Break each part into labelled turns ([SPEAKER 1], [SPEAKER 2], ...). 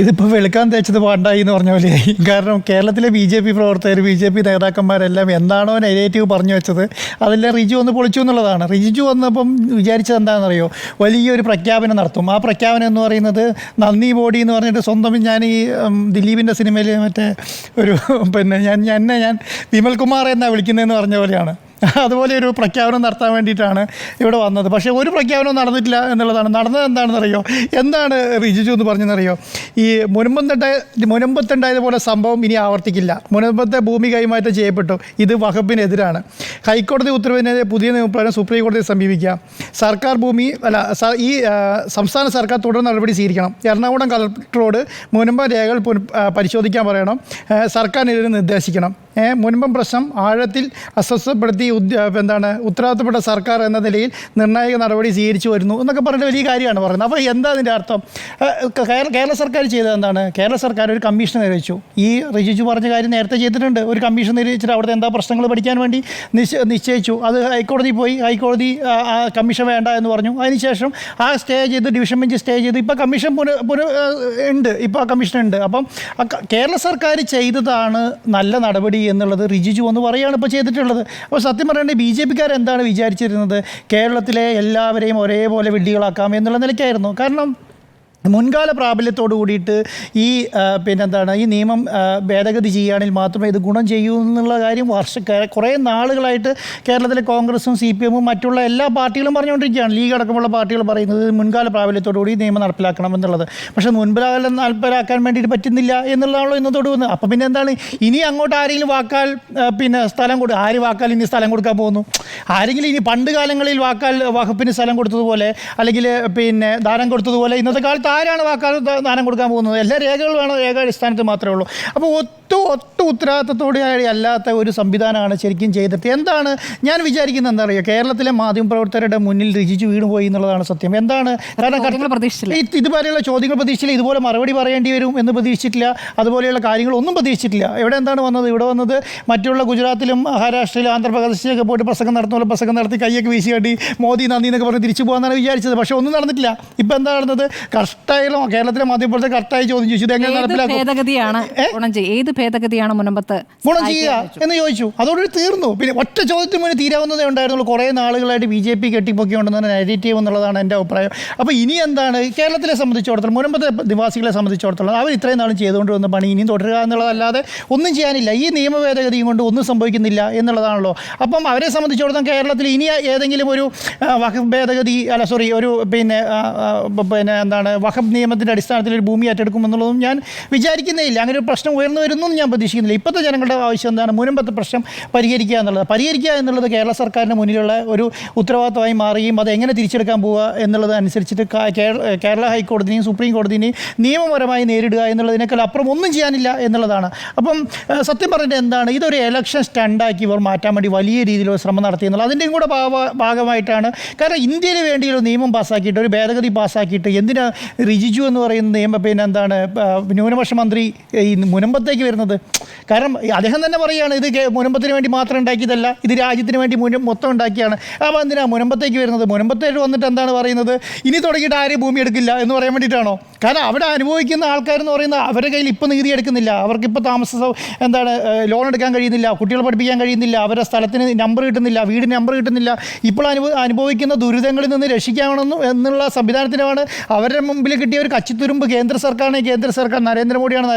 [SPEAKER 1] ഇതിപ്പോൾ വെളുക്കാൻ തേച്ചത് പാണ്ടായി എന്ന് പറഞ്ഞ പോലെയായി. കാരണം കേരളത്തിലെ BJP പ്രവർത്തകർ, BJP നേതാക്കന്മാരെല്ലാം എന്താണോ നെഗറ്റീവ് പറഞ്ഞു വെച്ചത് അതെല്ലാം റിജു ഒന്ന് പൊളിച്ചു എന്നുള്ളതാണ്. റിജു വന്നപ്പം വിചാരിച്ചത് എന്താണെന്നറിയോ, വലിയൊരു പ്രഖ്യാപനം നടത്തും. ആ പ്രഖ്യാപനം എന്ന് പറയുന്നത് നന്ദി ബോഡി എന്ന് പറഞ്ഞിട്ട് സ്വന്തം ഞാൻ ഈ ദിലീപിൻ്റെ സിനിമയിൽ മറ്റേ ഒരു ഞാൻ വിമൽകുമാർ എന്നാണ് വിളിക്കുന്നതെന്ന് പറഞ്ഞ പോലെയാണ്. അതുപോലെ ഒരു പ്രഖ്യാപനം നടത്താൻ വേണ്ടിയിട്ടാണ് ഇവിടെ വന്നത്. പക്ഷേ ഒരു പ്രഖ്യാപനവും നടന്നിട്ടില്ല എന്നുള്ളതാണ്. നടന്നത് എന്താണെന്നറിയോ, എന്താണ് റിജിജു എന്ന് പറഞ്ഞെന്നറിയോ, ഈ മുനമ്പത്തുണ്ടായതുപോലെ സംഭവം ഇനി ആവർത്തിക്കില്ല. മുനമ്പത്തെ ഭൂമി കൈമാറ്റം ചെയ്യപ്പെട്ടു, ഇത് വഖഫിനെതിരാണ്. ഹൈക്കോടതി ഉത്തരവിനെതിരെ പുതിയ നിയമപ്രകാരം സുപ്രീം കോടതിയെ സമീപിക്കാം. സർക്കാർ ഭൂമി ഈ സംസ്ഥാന സർക്കാർ തുടർ നടപടി സ്വീകരിക്കണം. എറണാകുളം കളക്ടറോട് മുനമ്പം രേഖകൾ പരിശോധിക്കാൻ പറയണം. സർക്കാരിനെതിരെ നിർദ്ദേശിക്കണം. മുൻപം പ്രശ്നം ആഴത്തിൽ അസ്വസ്ഥപ്പെടുത്തി ഉത്തരവാദിത്തപ്പെട്ട സർക്കാർ എന്ന നിലയിൽ നിർണായക നടപടി സ്വീകരിച്ചു വരുന്നു എന്നൊക്കെ പറഞ്ഞിട്ട് വലിയ കാര്യമാണ് പറയുന്നത്. അപ്പോൾ എന്താ അതിൻ്റെ അർത്ഥം? കേരള സർക്കാർ ചെയ്തത് എന്താണ്? കേരള സർക്കാർ ഒരു കമ്മീഷൻ നിയോഗിച്ചു. ഈ റിജിജു പറഞ്ഞ കാര്യം നേരത്തെ ചെയ്തിട്ടുണ്ട്. ഒരു കമ്മീഷൻ നിയോഗിച്ചിട്ട് അവിടുത്തെ എന്താ പ്രശ്നങ്ങൾ പഠിക്കാൻ വേണ്ടി നിശ്ചയിച്ചു. അത് ഹൈക്കോടതി പോയി, ഹൈക്കോടതി കമ്മീഷൻ വേണ്ട എന്ന് പറഞ്ഞു. അതിനുശേഷം ആ സ്റ്റേ ചെയ്ത്, ഡിവിഷൻ ബെഞ്ച് സ്റ്റേ ചെയ്ത് ഇപ്പോൾ കമ്മീഷൻ ഉണ്ട്. ഇപ്പോൾ ആ കമ്മീഷൻ ഉണ്ട്. അപ്പം കേരള സർക്കാർ ചെയ്തതാണ് നല്ല നടപടി എന്നുള്ളത് റിജിജു എന്ന് പറയുകയാണ് ഇപ്പോൾ ചെയ്തിട്ടുള്ളത്. അപ്പോൾ സത്യം പറയേണ്ടത് BJPക്കാർ എന്താണ് വിചാരിച്ചിരുന്നത്? കേരളത്തിലെ എല്ലാവരെയും ഒരേപോലെ വിഡ്ഢികളാക്കാം എന്നുള്ള നിലയ്ക്കായിരുന്നു. കാരണം മുൻകാല പ്രാബല്യത്തോടു കൂടിയിട്ട് ഈ ഈ നിയമം ഭേദഗതി ചെയ്യുകയാണെങ്കിൽ മാത്രമേ ഇത് ഗുണം ചെയ്യൂ എന്നുള്ള കാര്യം കുറേ നാളുകളായിട്ട് കേരളത്തിലെ കോൺഗ്രസും CPM മറ്റുള്ള എല്ലാ പാർട്ടികളും പറഞ്ഞുകൊണ്ടിരിക്കുകയാണ്. ലീഗ് അടക്കമുള്ള പാർട്ടികൾ പറയുന്നത് മുൻകാല പ്രാബല്യത്തോടു കൂടി നിയമം നടപ്പിലാക്കണം എന്നുള്ളത്. പക്ഷേ മുൻകാലം നടപ്പിലാക്കാൻ വേണ്ടിയിട്ട് പറ്റുന്നില്ല എന്നുള്ളതാണല്ലോ ഇന്നത്തോട് വന്ന്. അപ്പം പിന്നെ എന്താണ്, ഇനി അങ്ങോട്ട് ആരെങ്കിലും വാക്കാൽ സ്ഥലം ആര് വാക്കാൽ ഇനി സ്ഥലം കൊടുക്കാൻ പോകുന്നു? ആരെങ്കിലും ഇനി പണ്ട് കാലങ്ങളിൽ വാക്കാൽ വഖഫിന് സ്ഥലം കൊടുത്തതുപോലെ അല്ലെങ്കിൽ ദാനം കൊടുത്തതുപോലെ ഇന്നത്തെ കാലത്ത് ആരാണ് വാക്കാൽ ദാനം കൊടുക്കാൻ പോകുന്നത്? എല്ലാ രേഖകൾ വേണം, രേഖ അടിസ്ഥാനത്തിൽ മാത്രമേ ഉള്ളൂ. അപ്പോൾ ഒട്ടും ഉത്തരവാദിത്തത്തോടെ അല്ലാത്ത ഒരു സംവിധാനമാണ് ശരിക്കും ചെയ്തിട്ട്. എന്താണ് ഞാൻ വിചാരിക്കുന്നത് എന്താ പറയുക, കേരളത്തിലെ മാധ്യമപ്രവർത്തകരുടെ മുന്നിൽ റിജിജു വീണുപോയി എന്നുള്ളതാണ് സത്യം. എന്താണ് കാരണം ഇതുപോലെയുള്ള ചോദ്യങ്ങൾ പ്രതീക്ഷിച്ചില്ല, ഇതുപോലെ മറുപടി പറയേണ്ടി വരും എന്ന് പ്രതീക്ഷിച്ചിട്ടില്ല, അതുപോലെയുള്ള കാര്യങ്ങളൊന്നും പ്രതീക്ഷിച്ചിട്ടില്ല. ഇവിടെ എന്താണ് വന്നത്? ഇവിടെ വന്നത് മറ്റുള്ള ഗുജറാത്തിലും മഹാരാഷ്ട്രയിലും ആന്ധ്രാപ്രദേശിലൊക്കെ പോയിട്ട് പ്രസംഗം നടത്തുന്ന പ്രസംഗം നടത്തി കയ്യൊക്കെ വീശി കാട്ടി മോദി നന്ദി എന്നൊക്കെ പറഞ്ഞ് തിരിച്ചു പോകാമെന്നാണ് വിചാരിച്ചത്. പക്ഷേ ഒന്നും നടന്നിട്ടില്ല. ഇപ്പം എന്താ നടന്നത്? കറക്റ്റായാലും കേരളത്തിലെ മാധ്യമപ്രവർത്തകർ കറക്റ്റായി ചോദ്യം ചോദിച്ചു, ഇത് എങ്ങനെ നടപ്പിലാക്കും, ഏത് ഭേദഗതിയാണ് മുനമ്പത്ത് ഗുണം ചെയ്യുക എന്ന് ചോദിച്ചു. അതോടുകൂടി തീർന്നു. പിന്നെ ഒറ്റ ചോദ്യത്തിന് മുന്നേ തീരാവുന്നതേ ഉണ്ടായിരുന്നുള്ളൂ. കുറേ നാളുകളായിട്ട് BJP കെട്ടിപ്പൊക്കിക്കൊണ്ടെന്ന് നെഗറ്റീവ് എന്നുള്ളതാണ് എൻ്റെ അഭിപ്രായം. അപ്പോൾ ഇനി എന്താണ് കേരളത്തിലെ സംബന്ധിച്ചിടത്തോളം, മുനമ്പത്തെ നിവാസികളെ സംബന്ധിച്ചിടത്തോളം അവർ ഇത്രയും നാളും ചെയ്തുകൊണ്ട് വന്ന പണി ഇനിയും തുടരുക എന്നുള്ളതല്ലാതെ ഒന്നും ചെയ്യാനില്ല. ഈ നിയമ ഭേദഗതിയും കൊണ്ട് ഒന്നും സംഭവിക്കുന്നില്ല എന്നുള്ളതാണല്ലോ. അപ്പം അവരെ സംബന്ധിച്ചിടത്തോളം കേരളത്തിൽ ഇനി ഏതെങ്കിലും ഒരു വഖഫ് ഭേദഗതി ഒരു വഖഫ് നിയമത്തിൻ്റെ അടിസ്ഥാനത്തിൽ ഒരു ഭൂമി ഏറ്റെടുക്കുമെന്നുള്ളതും ഞാൻ വിചാരിക്കുന്നേ ഇല്ല. അങ്ങനെ ഒരു പ്രശ്നം ഉയർന്നു വരുന്നു ഞാൻ പ്രതീക്ഷിക്കുന്നില്ല. ഇപ്പോഴത്തെ ജനങ്ങളുടെ ആവശ്യം എന്താണ്? മുനമ്പത്തെ പ്രശ്നം പരിഹരിക്കുക എന്നുള്ളത് കേരള സർക്കാരിൻ്റെ മുന്നിലുള്ള ഒരു ഉത്തരവാദിത്തമായി മാറുകയും അത് എങ്ങനെ തിരിച്ചെടുക്കാൻ പോവുക എന്നുള്ളത് അനുസരിച്ചിട്ട് കേരള ഹൈക്കോടതിനെയും സുപ്രീം കോടതിനെയും നിയമപരമായി നേരിടുക എന്നുള്ളതിനേക്കാൾ അപ്പുറം ഒന്നും ചെയ്യാനില്ല എന്നുള്ളതാണ്. അപ്പം സത്യം പറഞ്ഞിട്ട് എന്താണ്, ഇതൊരു ഇലക്ഷൻ സ്റ്റണ്ടാക്കി ഇവർ മാറ്റാൻ വേണ്ടി വലിയ രീതിയിലുള്ള ശ്രമം നടത്തി എന്നുള്ളത് അതിൻ്റെയും കൂടെ ഭാഗമായിട്ടാണ്. കാരണം ഇന്ത്യയിൽ വേണ്ടിയുള്ള നിയമം പാസ്സാക്കിയിട്ട്, ഒരു ഭേദഗതി പാസ്സാക്കിയിട്ട് എന്തിനാ റിജിജു എന്ന് പറയുന്ന ന്യൂനപക്ഷ മന്ത്രി ഈ മുനമ്പത്തേക്ക് വരുന്നത്? കാരണം അദ്ദേഹം തന്നെ പറയുകയാണ്, ഇത് മുനമ്പത്തിന് വേണ്ടി മാത്രം ഉണ്ടാക്കിയതല്ല, ഇത് രാജ്യത്തിന് വേണ്ടി മൊത്തം ഉണ്ടാക്കിയാണ്. അപ്പോൾ എന്തിനാണ് മുനമ്പത്തേക്ക് വരുന്നത്? മുനമ്പത്തേക്ക് വന്നിട്ട് എന്താണ് പറയുന്നത്? ഇനി തുടങ്ങിയിട്ട് ആരെയും ഭൂമി എടുക്കില്ല എന്ന് പറയാൻ വേണ്ടിയിട്ടാണോ? കാരണം അവിടെ അനുഭവിക്കുന്ന ആൾക്കാരെന്ന് പറയുന്നത് അവരുടെ കയ്യിൽ ഇപ്പോൾ നീതി എടുക്കുന്നില്ല, അവർക്കിപ്പോൾ ലോൺ എടുക്കാൻ കഴിയുന്നില്ല, കുട്ടികളെ പഠിപ്പിക്കാൻ കഴിയുന്നില്ല, അവരുടെ സ്ഥലത്തിന് നമ്പർ കിട്ടുന്നില്ല, വീടിന് നമ്പർ കിട്ടുന്നില്ല. ഇപ്പോൾ അനുഭവിക്കുന്ന ദുരിതങ്ങളിൽ നിന്ന് രക്ഷിക്കാമെന്നും എന്നുള്ള സംവിധാനത്തിനാണ് അവരുടെ മുമ്പിൽ കിട്ടിയ ഒരു കച്ചിത്തുരുമ്പ്. കേന്ദ്ര സർക്കാർ നരേന്ദ്രമോദിയാണ്,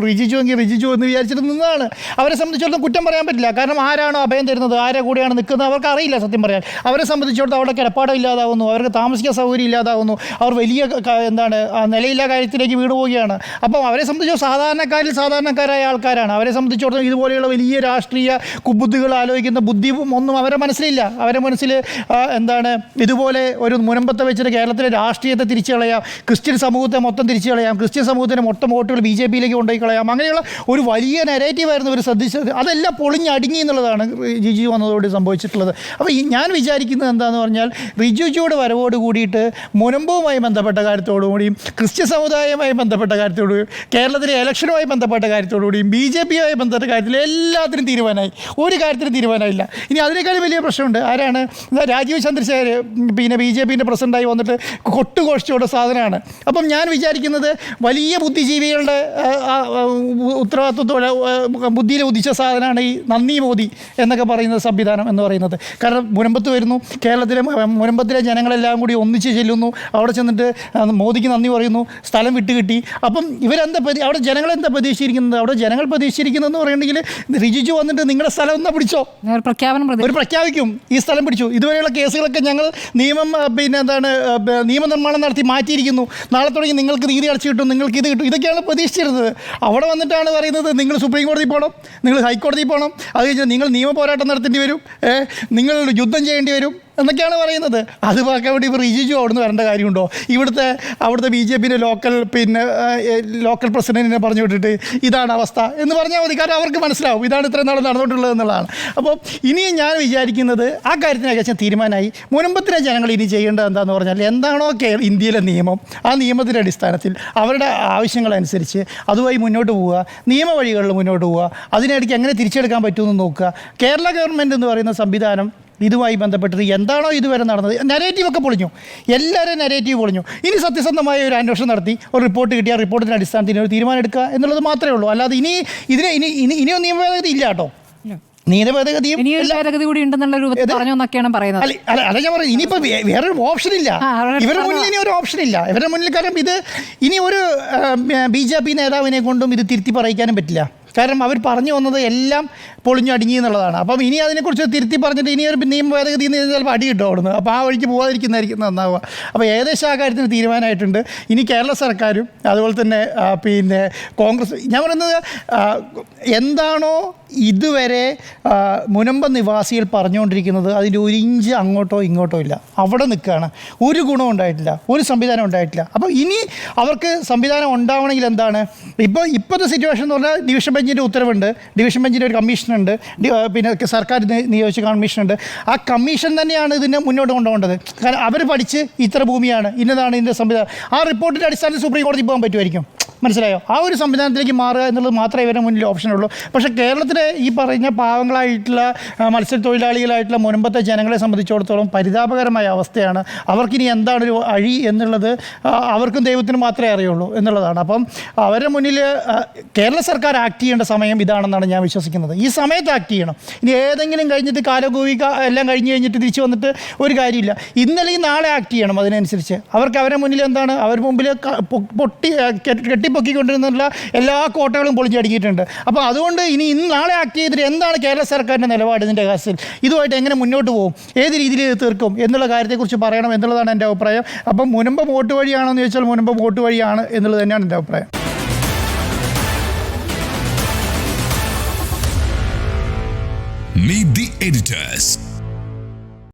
[SPEAKER 1] റിജിജു എങ്കിൽ റിജിജു എന്ന് വിചാരിച്ചിട്ട് നിന്നതാണ്. അവരെ സംബന്ധിച്ചിടത്തോളം കുറ്റം പറയാൻ പറ്റില്ല. കാരണം ആരാണോ അഭയം തരുന്നത്, ആരെ കൂടെയാണ് നിൽക്കുന്നത് അവർക്ക് അറിയില്ല സത്യം പറയാൻ. അവരെ സംബന്ധിച്ചിടത്തോളം അവിടെ കിടപ്പാടം ഇല്ലാതാവുന്നു, അവർക്ക് താമസിക്കാൻ സൗകര്യം ഇല്ലാതാവുന്നു, അവർ വലിയ നിലയില്ലാ കാര്യത്തിലേക്ക് വീണ് പോവുകയാണ്. അപ്പം അവരെ സംബന്ധിച്ചോ സാധാരണക്കാരായ ആൾക്കാരാണ്. അവരെ സംബന്ധിച്ചിടത്തോളം ഇതുപോലെയുള്ള വലിയ രാഷ്ട്രീയ കുബുദ്ധികൾ ആലോചിക്കുന്ന ബുദ്ധി ഒന്നും അവരുടെ മനസ്സിലില്ല. അവരുടെ മനസ്സിൽ ഇതുപോലെ ഒരു മുനമ്പത്തെ വെച്ചിട്ട് കേരളത്തിലെ രാഷ്ട്രീയത്തെ തിരിച്ചു കളയാം, ക്രിസ്ത്യൻ സമൂഹത്തെ മൊത്തം തിരിച്ചു കളയാം, ക്രിസ്ത്യൻ സമൂഹത്തിൻ്റെ മൊത്തം വോട്ടുകൾ BJPയിലേക്ക് കൊണ്ടുപോയി കളയാം, അങ്ങനെയുള്ള ഒരു വലിയ നെഗറ്റീവായിരുന്നു ഇവർ ശ്രദ്ധിച്ചത്. അതെല്ലാം പൊളിഞ്ഞടുങ്ങി എന്നുള്ളതാണ് റിജിജു വന്നതോടെ സംഭവിച്ചിട്ടുള്ളത്. അപ്പോൾ ഞാൻ വിചാരിക്കുന്നത് എന്താണെന്ന് പറഞ്ഞാൽ, റിജിജുയുടെ വരവോട് കൂടിയിട്ട് മുനമ്പവുമായി ബന്ധപ്പെട്ട കാര്യത്തോടുകൂടിയും ക്രിസ്ത്യൻ സമുദായവുമായി ബന്ധപ്പെട്ട കാര്യത്തോടുകൂടിയും കേരളത്തിലെ ഇലക്ഷനുമായി ബന്ധപ്പെട്ട കാര്യത്തോടുകൂടിയും BJPയുമായി ബന്ധപ്പെട്ട കാര്യത്തിൽ എല്ലാത്തിനും തീരുമാനമായി. ഒരു കാര്യത്തിനും തീരുമാനമില്ല. ഇനി അതിനേക്കാളും വലിയ പ്രശ്നമുണ്ട്. ആരാണ്? രാജീവ് ചന്ദ്രശേഖർ BJPൻ്റെ പ്രസിഡൻ്റായി വന്നിട്ട് കൊട്ടുഘോഷിച്ചോടെ സാധനമാണ് അപ്പം ഞാൻ വിചാരിക്കുന്നത് വലിയ ബുദ്ധിജീവികളുടെ ഉത്തരവാദിത്വത്തോടെ ബുദ്ധിയിൽ ഉദിച്ച സാധനമാണ് ഈ നന്ദി മോദി എന്നൊക്കെ പറയുന്ന സംവിധാനം എന്ന് പറയുന്നത്. കാരണം മുനമ്പത്ത് വരുന്നു, മുനമ്പത്തിലെ ജനങ്ങളെല്ലാം കൂടി ഒന്നിച്ച് ചെല്ലുന്നു, അവിടെ ചെന്നിട്ട് മോദിക്ക് നന്ദി പറയുന്നു, സ്ഥലം വിട്ടുകിട്ടി. അപ്പം ഇവരെന്താ അവിടെ ജനങ്ങളെന്താ പ്രതീക്ഷിച്ചിരിക്കുന്നത്? അവിടെ ജനങ്ങൾ പ്രതീക്ഷിച്ചിരിക്കുന്നതെന്ന് പറയുകയാണെങ്കിൽ റിജിജു വന്നിട്ട് നിങ്ങളുടെ സ്ഥലം എന്നാ പിടിച്ചോ, ഒരു പ്രഖ്യാപിക്കും ഈ സ്ഥലം പിടിച്ചു. ഇതുവരെയുള്ള കേസുകളൊക്കെ ഞങ്ങൾ നിയമനിർമ്മാണം നടത്തി മാറ്റിയിരിക്കുന്നു, നാളെ തുടങ്ങി നിങ്ങൾക്ക് നീതി അടച്ചു കിട്ടും, നിങ്ങൾക്ക് ഇത് കിട്ടും, ഇതൊക്കെയാണ് പ്രതീക്ഷിച്ചിരുന്നത്. അവിടെ വന്നിട്ടാണ് പറയുന്നത് നിങ്ങൾ സുപ്രീം കോടതി പോകണം, നിങ്ങൾ ഹൈക്കോടതി പോകണം, അത് കഴിഞ്ഞാൽ നിങ്ങൾ നിയമ പോരാട്ടം നടത്തേണ്ടി വരും, നിങ്ങൾ യുദ്ധം ചെയ്യേണ്ടി വരും എന്നൊക്കെയാണ് പറയുന്നത്. അത് பார்க்க വേണ്ടി ഇപ്പോൾ റിജിജു അവിടുന്ന് വരേണ്ട കാര്യമുണ്ടോ? അവിടുത്തെ BJPയുടെ ലോക്കൽ പ്രസിഡന്റിനെ പറഞ്ഞു വിട്ടിട്ട് ഇതാണ് അവസ്ഥ എന്ന് പറഞ്ഞാൽ മതി. കാരണം അവർക്ക് മനസ്സിലാവും ഇതാണ് ഇത്രയും നാൾ നടന്നുകൊണ്ടുള്ളത് എന്നുള്ളതാണ്. അപ്പോൾ ഇനിയും ഞാൻ വിചാരിക്കുന്നത് ആ കാര്യത്തിനേക്കച്ച തീരുമാനമായി. മുനമ്പത്തിലെ ജനങ്ങൾ ഇനി ചെയ്യേണ്ടത് എന്താണെന്ന് പറഞ്ഞാൽ എന്താണോ ഇന്ത്യയിലെ നിയമം, ആ നിയമത്തിൻ്റെ അടിസ്ഥാനത്തിൽ അവരുടെ ആവശ്യങ്ങളനുസരിച്ച് അതുമായി മുന്നോട്ട് പോവുക, നിയമവഴികളിൽ മുന്നോട്ട് പോവുക, അതിനിടയ്ക്ക് എങ്ങനെ തിരിച്ചെടുക്കാൻ പറ്റുമെന്ന് നോക്കുക. കേരള ഗവൺമെൻറ് എന്ന് പറയുന്ന സംവിധാനം ഇതുമായി ബന്ധപ്പെട്ടിട്ട് എന്താണോ ഇതുവരെ നടന്നത്, നെറേറ്റീവൊക്കെ പൊളിഞ്ഞു, എല്ലാവരും നെറേറ്റീവ് പൊളിഞ്ഞു. ഇനി സത്യസന്ധമായ ഒരു അന്വേഷണം നടത്തി ഒരു റിപ്പോർട്ട് കിട്ടിയ റിപ്പോർട്ടിൻ്റെ അടിസ്ഥാനത്തിൽ ഒരു തീരുമാനം എടുക്കുക എന്നുള്ളത് മാത്രമേ ഉള്ളൂ. അല്ലാതെ ഇനിയൊന്നും നിയമഭേദഗതി ഇല്ല കേട്ടോ. നിയമഭേദഗതിയും
[SPEAKER 2] കൂടി ഉണ്ടെന്നുള്ള പറഞ്ഞൊക്കെയാണ് പറയുന്നത്.
[SPEAKER 1] അല്ല ഞാൻ പറയുന്നത് ഇനിയിപ്പോൾ വേറൊരു ഓപ്ഷൻ ഇല്ല ഇവരുടെ മുന്നിൽ, ഇനി ഒരു ഓപ്ഷൻ ഇല്ല ഇവരുടെ മുന്നിൽ. കാരണം ഇത് ഇനി ഒരു BJP നേതാവിനെ കൊണ്ടും ഇത് തിരുത്തി പറയിക്കാനും പറ്റില്ല. കാരണം അവർ പറഞ്ഞു വന്നത് എല്ലാം പൊളിഞ്ഞു അടുങ്ങി എന്നുള്ളതാണ്. അപ്പം ഇനി അതിനെക്കുറിച്ച് തിരുത്തി പറഞ്ഞിട്ട് ഇനി ഒരു നിയമ ഭേദഗതി ചിലപ്പോൾ അടി കിട്ടും അവിടുന്ന്. അപ്പോൾ ആ വഴിക്ക് പോകാതിരിക്കുന്നതായിരിക്കും നന്നാവുക. അപ്പോൾ ഏകദേശം ആ കാര്യത്തിന് തീരുമാനമായിട്ടുണ്ട്. ഇനി കേരള സർക്കാരും അതുപോലെ തന്നെ കോൺഗ്രസ്, ഞാൻ പറയുന്നത് എന്താണോ ഇതുവരെ മുനമ്പം നിവാസികൾ പറഞ്ഞുകൊണ്ടിരിക്കുന്നത് അതിൻ്റെ ഒരു ഇഞ്ച് അങ്ങോട്ടോ ഇങ്ങോട്ടോ ഇല്ല, അവിടെ നിൽക്കുകയാണ്. ഒരു ഗുണം ഉണ്ടായിട്ടില്ല, ഒരു സംവിധാനം ഉണ്ടായിട്ടില്ല. അപ്പോൾ ഇനി അവർക്ക് സംവിധാനം ഉണ്ടാവണമെങ്കിൽ എന്താണ്, ഇപ്പോഴത്തെ സിറ്റുവേഷൻ എന്ന് പറഞ്ഞാൽ ഡിവിഷൻ ബെഞ്ചിൻ്റെ ഉത്തരവുണ്ട്, ഡിവിഷൻ ബെഞ്ചിൻ്റെ ഒരു കമ്മീഷനുണ്ട്, സർക്കാർ നിയോഗിച്ച കമ്മീഷനുണ്ട്. ആ കമ്മീഷൻ തന്നെയാണ് ഇതിനെ മുന്നോട്ട് കൊണ്ടുപോകേണ്ടത്. കാരണം അവർ പഠിച്ച് ഇത്ര ഭൂമിയാണ്, ഇന്നതാണ് ഇതിൻ്റെ സംവിധാനം, ആ റിപ്പോർട്ടിൻ്റെ അടിസ്ഥാനത്തിൽ സുപ്രീം കോടതി പോകാൻ പറ്റുമായിരിക്കും. മനസ്സിലായോ? ആ ഒരു സംവിധാനത്തിലേക്ക് മാറുക എന്നുള്ളത് മാത്രമേ ഇവരുടെ മുന്നിൽ ഓപ്ഷനുള്ളൂ. പക്ഷേ കേരളത്തിലെ ഈ പറഞ്ഞ പാവങ്ങളായിട്ടുള്ള മത്സ്യത്തൊഴിലാളികളായിട്ടുള്ള മുൻപത്തെ ജനങ്ങളെ സംബന്ധിച്ചിടത്തോളം പരിതാപകരമായ അവസ്ഥയാണ്. അവർക്കിനി എന്താണ് ഒരു അഴി എന്നുള്ളത് അവർക്കും ദൈവത്തിന് മാത്രമേ അറിയുള്ളൂ എന്നുള്ളതാണ്. അപ്പം അവരുടെ മുന്നിൽ കേരള സർക്കാർ ആക്ട് ചെയ്യേണ്ട സമയം ഇതാണെന്നാണ് ഞാൻ വിശ്വസിക്കുന്നത്. ഈ സമയത്ത് ആക്ട് ചെയ്യണം. ഇനി ഏതെങ്കിലും കഴിഞ്ഞിട്ട് കാലകൂവി എല്ലാം കഴിഞ്ഞ് കഴിഞ്ഞിട്ട് തിരിച്ച് വന്നിട്ട് ഒരു കാര്യമില്ല. ഇന്നലെയും നാളെ ആക്ട് ചെയ്യണം. അതിനനുസരിച്ച് അവർക്ക് അവരുടെ മുന്നിൽ എന്താണ്, അവരുടെ മുമ്പിൽ കെട്ടിപ്പൊക്കിക്കൊണ്ടിരുന്നുള്ള എല്ലാ കോട്ടകളും പൊളിച്ചടുക്കിയിട്ടുണ്ട്. അപ്പോൾ അതുകൊണ്ട് ഇനി നാളെ ആക്ട് ചെയ്തിട്ട് എന്താണ് കേരള സർക്കാരിൻ്റെ നിലപാട് ഇതിൻ്റെ കാര്യത്തിൽ, ഇതുമായിട്ട് എങ്ങനെ മുന്നോട്ട് പോകും, ഏത് രീതിയിൽ തീർക്കും എന്നുള്ള കാര്യത്തെക്കുറിച്ച് പറയണം എന്നുള്ളതാണ് എൻ്റെ അഭിപ്രായം. അപ്പം മുനമ്പം വോട്ട് വഴിയാണോ എന്ന് ചോദിച്ചാൽ മുനമ്പം വോട്ട് വഴിയാണ് എന്നുള്ളത് തന്നെയാണ് എൻ്റെ അഭിപ്രായം.
[SPEAKER 3] Meet the editors.